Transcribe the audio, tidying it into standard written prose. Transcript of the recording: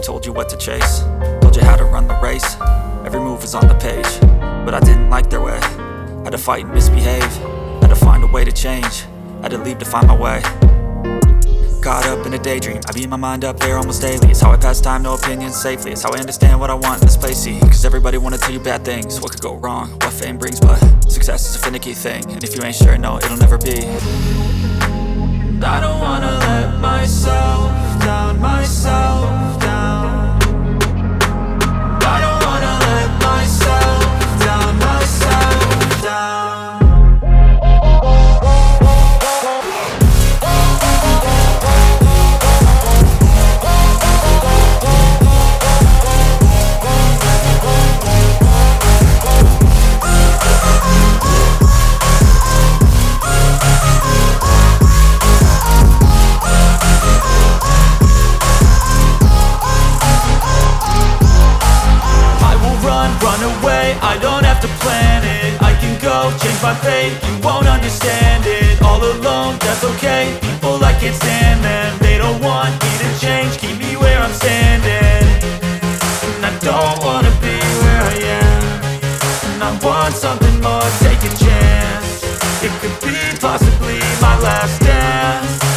They told you what to chase, told you how to run the race. Every move was on the page, but I didn't like their way. Had to fight and misbehave, had to find a way to change, had to leave to find my way. Caught up in a daydream, I beat my mind up there almost daily. It's how I pass time, no opinions safely. It's how I understand what I want in this place, see. Cause everybody wanna tell you bad things, what could go wrong, what fame brings. But success is a finicky thing, and if you ain't sure, no, it'll never be. I don't wanna let myself down, myself down. I don't wanna let myself down, myself down. Run away, I don't have to plan it. I can go, change my fate, you won't understand it. All alone, that's okay, people I can't stand them. They don't want me to change, keep me where I'm standing. And I don't wanna be where I am, and I want something more, take a chance. It could be possibly my last dance.